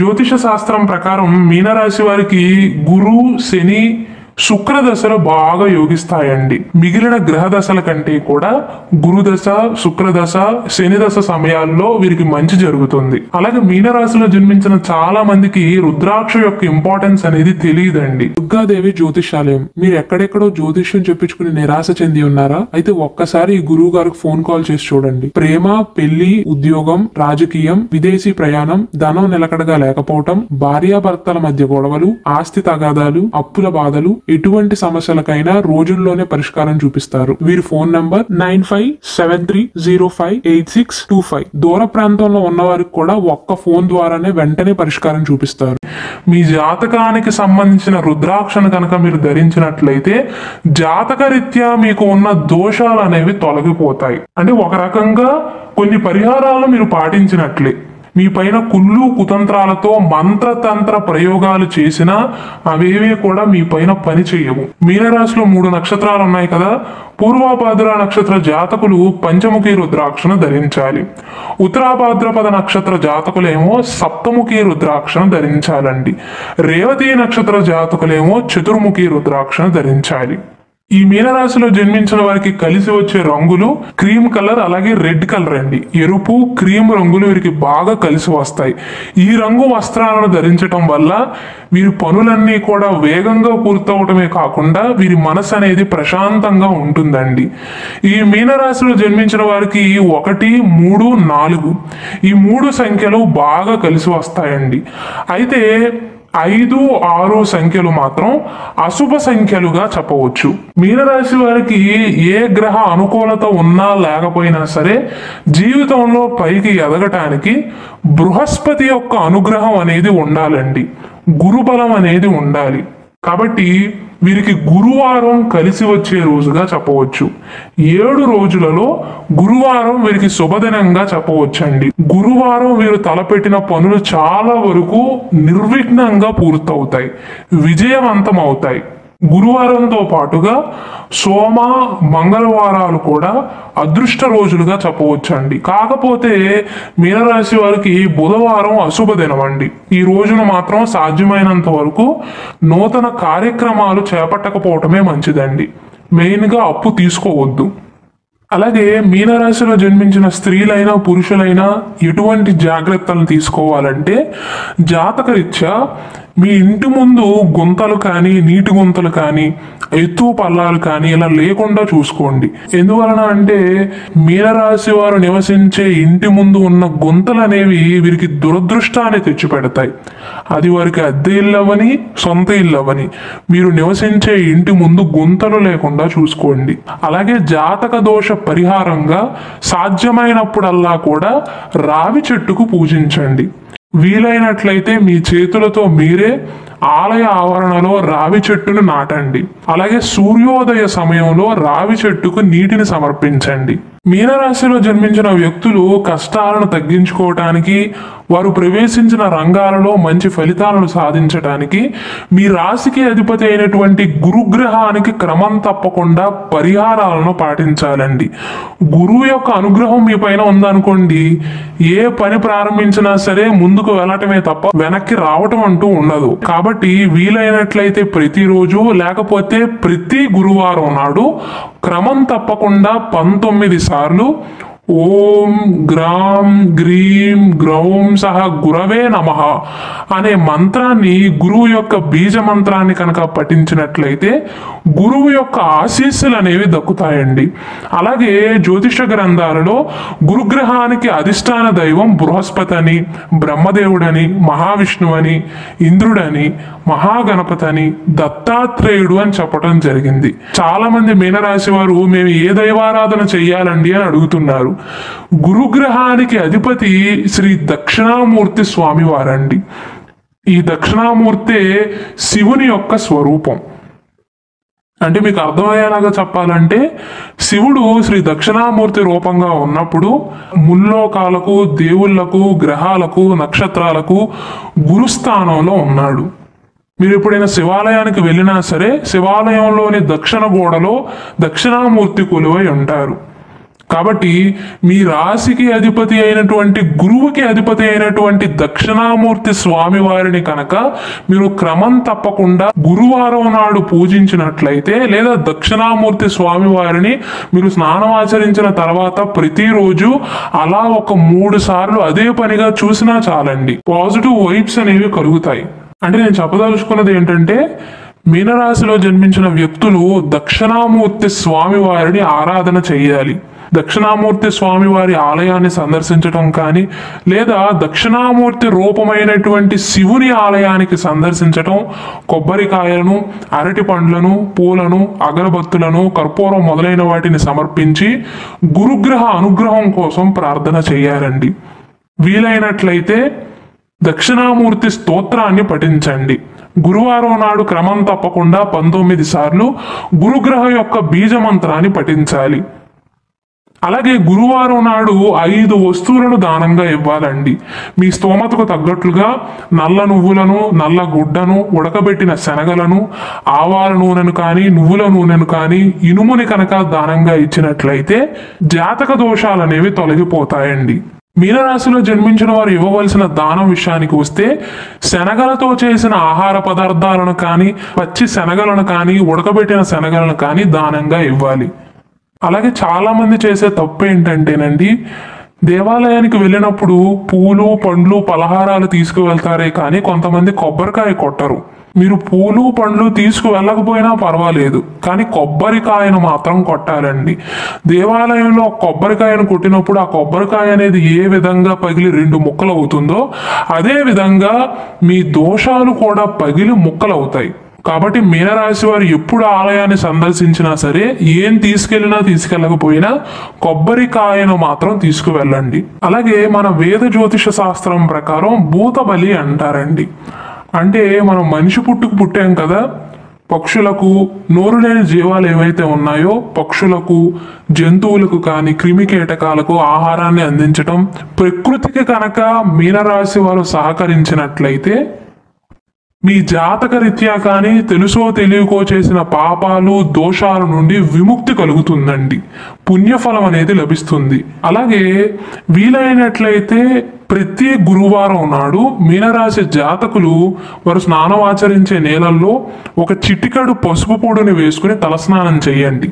జ్యోతిష శాస్త్రం ప్రకారం మీనరాశి వారికి గురు, శని, శుక్ర దశలు బాగా యోగిస్తాయండి. మిగిలిన గ్రహ దశల కంటే కూడా గురుదశ, శుక్రదశ, శని దశ సమయాల్లో వీరికి మంచి జరుగుతుంది. అలాగే మీనరాశిలో జన్మించిన చాలా మందికి రుద్రాక్ష యొక్క ఇంపార్టెన్స్ అనేది తెలియదండి. దుర్గాదేవి జ్యోతిషాలయం. మీరు ఎక్కడెక్కడో జ్యోతిష్యం చెప్పించుకుని నిరాశ చెంది ఉన్నారా? అయితే ఒక్కసారి ఈ గురువు గారికి ఫోన్ కాల్ చేసి చూడండి. ప్రేమ, పెళ్లి, ఉద్యోగం, రాజకీయం, విదేశీ ప్రయాణం, ధనం నిలకడగా లేకపోవటం, భార్యాభర్తల మధ్య గొడవలు, ఆస్తి తగాదాలు, అప్పుల బాధలు, ఎటువంటి సమస్యలకైనా రోజుల్లోనే పరిష్కారం చూపిస్తారు. వీరి ఫోన్ నంబర్ 9573058625. దూర ప్రాంతంలో ఉన్న వారికి కూడా ఒక్క ఫోన్ ద్వారానే వెంటనే పరిష్కారం చూపిస్తారు. మీ జాతకానికి సంబంధించిన రుద్రాక్షను కనుక మీరు ధరించినట్లయితే జాతకరీత్యా మీకు ఉన్న దోషాలు అనేవి తొలగిపోతాయి. అంటే ఒక రకంగా కొన్ని పరిహారాలు మీరు పాటించినట్లే. మీ పైన కుళ్ళు కుతంత్రాలతో మంత్రతంత్ర ప్రయోగాలు చేసినా అవేవి కూడా మీ పైన పని చేయవు. మీనరాశిలో 3 నక్షత్రాలు ఉన్నాయి కదా. పూర్వభాద్ర నక్షత్ర జాతకులు పంచముఖి రుద్రాక్షను ధరించాలి. ఉత్తరాభాద్రపద నక్షత్ర జాతకులేమో సప్తముఖి రుద్రాక్షను ధరించాలండి. రేవతి నక్షత్ర జాతకులేమో చతుర్ముఖి రుద్రాక్షను ధరించాలి. ఈ మీనరాశిలో జన్మించిన వారికి కలిసి వచ్చే రంగులు క్రీమ్ కలర్, అలాగే రెడ్ కలర్ అండి. ఎరుపు, క్రీమ్ రంగులు వీరికి బాగా కలిసి వస్తాయి. ఈ రంగు వస్త్రాలను ధరించటం వల్ల వీరి పనులన్నీ కూడా వేగంగా పూర్తవటమే కాకుండా వీరి మనసు అనేది ప్రశాంతంగా ఉంటుందండి. ఈ మీనరాశిలో జన్మించిన వారికి 1, 3, 4 ఈ 3 సంఖ్యలు బాగా కలిసి వస్తాయండి. అయితే 5, 6 సంఖ్యలు మాత్రం అశుభ సంఖ్యలుగా చెప్పవచ్చు. మీనరాశి వారికి ఏ గ్రహ అనుకూలత ఉన్నా లేకపోయినా సరే జీవితంలో పైకి ఎదగటానికి బృహస్పతి యొక్క అనుగ్రహం అనేది ఉండాలండి. గురుబలం అనేది ఉండాలి. కాబట్టి వీరికి గురువారం కలిసి వచ్చే రోజుగా చెప్పవచ్చు. 7 రోజులలో గురువారం వీరికి శుభదినంగా చెప్పవచ్చండి. గురువారం వీరు తలపెట్టిన పనులు చాలా వరకు నిర్విఘ్నంగా పూర్తవుతాయి, విజయవంతం అవుతాయి. గురువారంతో పాటుగా సోమ, మంగళవారాలు కూడా అదృష్ట రోజులుగా చెప్పవచ్చండి. కాకపోతే మీనరాశి వారికి బుధవారం అశుభ దినం అండి. ఈ రోజున మాత్రం సాధ్యమైనంత వరకు నూతన కార్యక్రమాలు చేపట్టకపోవటమే మంచిదండి. మెయిన్గా అప్పు తీసుకోవద్దు. అలాగే మీనరాశిలో జన్మించిన స్త్రీలైనా పురుషులైనా ఎటువంటి జాగ్రత్తలు తీసుకోవాలంటే జాతకరీత్యా మీ ఇంటి ముందు గుంతలు కానీ, నీటి గుంతలు కానీ, ఎత్తు పల్లాలు కానీ ఇలా లేకుండా చూసుకోండి. ఎందువలన అంటే మీనరాశి వారు నివసించే ఇంటి ముందు ఉన్న గుంతలు అనేవి వీరికి దురదృష్టాన్ని తెచ్చిపెడతాయి. అది వారికి అద్దె ఇల్లు అవ్వని, సొంత ఇల్లు అవ్వని, మీరు నివసించే ఇంటి ముందు గుంతలు లేకుండా చూసుకోండి. అలాగే జాతక దోష పరిహారంగా సాధ్యమైనప్పుడల్లా కూడా రావి చెట్టుకు పూజించండి. వీలైనట్లయితే మీ చేతులతో మీరే ఆలయ ఆవరణలో రావి చెట్టును నాటండి. అలాగే సూర్యోదయ సమయంలో రావి చెట్టుకు నీటిని సమర్పించండి. మీనరాశిలో జన్మించిన వ్యక్తులు కష్టాలను తగ్గించుకోవటానికి, వారు ప్రవేశించిన రంగాలలో మంచి ఫలితాలను సాధించడానికి మీ రాశికి అధిపతి అయినటువంటి గురుగ్రహానికి క్రమం తప్పకుండా పరిహారాలను పాటించాలండి. గురువు యొక్క అనుగ్రహం మీ పైన ఉందనుకోండి, ఏ పని ప్రారంభించినా సరే ముందుకు వెళ్ళటమే తప్ప వెనక్కి రావటం అంటూ ఉండదు. కాబట్టి వీలైనట్లయితే ప్రతిరోజు లేకపోతే ప్రతి గురువారం నాడు క్రమం తప్పకుండా 19 సార్లు ఓం గ్రాం గ్రీం గ్రౌం సహ గురవే నమః అనే మంత్రాన్ని, గురువు యొక్క బీజ మంత్రాన్ని కనుక పఠించినట్లయితే గురువు యొక్క ఆశీస్సులు అనేవి దక్కుతాయండి. అలాగే జ్యోతిష గ్రంథాలలో గురుగ్రహానికి అధిష్టాన దైవం బృహస్పతి అని, బ్రహ్మదేవుడని, మహావిష్ణువని, ఇంద్రుడని, మహాగణపతి అని, దత్తాత్రేయుడు అని చెప్పడం జరిగింది. చాలా మంది మీనరాశి వారు మేము ఏ దైవారాధన చెయ్యాలండి అని అడుగుతున్నారు. గురుగ్రహానికి అధిపతి శ్రీ దక్షిణామూర్తి స్వామి వారండి. ఈ దక్షిణామూర్తే శివుని యొక్క స్వరూపం. అంటే మీకు అర్థమయ్యేలాగా చెప్పాలంటే శివుడు శ్రీ దక్షిణామూర్తి రూపంగా ఉన్నప్పుడు ముల్లోకాలకు, దేవుళ్లకు, గ్రహాలకు, నక్షత్రాలకు గురుస్థానంలో ఉన్నాడు. మీరు ఎప్పుడైనా శివాలయానికి వెళ్ళినా సరే శివాలయంలోని దక్షిణ గోడలో దక్షిణామూర్తి కొలువై ఉంటారు. కాబట్టి మీ రాశికి అధిపతి అయినటువంటి గురువుకి అధిపతి అయినటువంటి దక్షిణామూర్తి స్వామి వారిని కనుక మీరు క్రమం తప్పకుండా గురువారం నాడు పూజించినట్లయితే, లేదా దక్షిణామూర్తి స్వామి వారిని మీరు స్నానం ఆచరించిన తర్వాత ప్రతిరోజు అలా ఒక 3 సార్లు అదే పనిగా చూసినా చాలండి, పాజిటివ్ వైబ్స్ అనేవి కలుగుతాయి. అంటే నేను చెప్పదలుచుకున్నది ఏంటంటే, మీనరాశిలో జన్మించిన వ్యక్తులు దక్షిణామూర్తి స్వామి వారిని ఆరాధన చేయాలి. దక్షిణామూర్తి స్వామి వారి ఆలయాన్ని సందర్శించటం కానీ, లేదా దక్షిణామూర్తి రూపమైనటువంటి శివుని ఆలయానికి సందర్శించటం, కొబ్బరికాయలను, అరటి పండ్లను, పూలను, అగరబత్తులను, కర్పూరం మొదలైన వాటిని సమర్పించి గురుగ్రహ అనుగ్రహం కోసం ప్రార్థన చేయాలండి. వీలైనట్లయితే దక్షిణామూర్తి స్తోత్రాన్ని పఠించండి. గురువారం నాడు క్రమం తప్పకుండా 19 సార్లు గురుగ్రహ యొక్క బీజమంత్రాన్ని పఠించాలి. అలాగే గురువారం నాడు 5 వస్తువులను దానంగా ఇవ్వాలండి. మీ స్తోమతకు తగ్గట్లుగా నల్ల నువ్వులను, నల్ల గుడ్డను, ఉడకబెట్టిన శనగలను, ఆవాల నూనెను కానీ, నువ్వుల నూనెను కానీ, ఇనుముని కనుక దానంగా ఇచ్చినట్లయితే జాతక దోషాలు అనేవి తొలగిపోతాయండి. మీనరాశిలో జన్మించిన వారు ఇవ్వవలసిన దానం విషయానికి వస్తే, శనగలతో చేసిన ఆహార పదార్థాలను కానీ, పచ్చి శనగలను కానీ, ఉడకబెట్టిన శనగలను కానీ దానంగా ఇవ్వాలి. అలాగే చాలా మంది చేసే తప్పు ఏంటంటేనండి, దేవాలయానికి వెళ్ళినప్పుడు పూలు, పండ్లు, పలహారాలు తీసుకువెళ్తారే కానీ కొంతమంది కొబ్బరికాయ కొట్టరు. మీరు పూలు, పండ్లు తీసుకువెళ్ళకపోయినా పర్వాలేదు, కానీ కొబ్బరికాయను మాత్రం కొట్టాలండి. దేవాలయంలో కొబ్బరికాయను కొట్టినప్పుడు ఆ కొబ్బరికాయ అనేది ఏ విధంగా పగిలి 2 ముక్కలు అవుతుందో అదే విధంగా మీ దోషాలు కూడా పగిలి ముక్కలు అవుతాయి. కాబట్టి మీనరాశి వారు ఎప్పుడు ఆలయాన్ని సందర్శించినా సరే, ఏం తీసుకెళ్ళకపోయినా కొబ్బరికాయను మాత్రం తీసుకువెళ్ళండి. అలాగే మన వేద జ్యోతిష శాస్త్రం ప్రకారం భూత బలి అంటారండి. అంటే మనం మనిషి పుట్టాం కదా, పక్షులకు, నోరు లేని జీవాలు ఏవైతే ఉన్నాయో పక్షులకు, జంతువులకు కానీ, క్రిమి కీటకాలకు ఆహారాన్ని అందించటం, ప్రకృతికి కనుక మీనరాశి వారు సహకరించినట్లయితే మీ జాతక రీత్యా కానీ తెలుసో తెలియకో చేసిన పాపాలు, దోషాల నుండి విముక్తి కలుగుతుందండి. పుణ్యఫలం అనేది లభిస్తుంది. అలాగే వీలైనట్లయితే ప్రతి గురువారం నాడు మీనరాశి జాతకులు వారు స్నానం ఆచరించే నేలల్లో ఒక చిటికెడు పసుపు పొడిని వేసుకుని తలస్నానం చేయండి.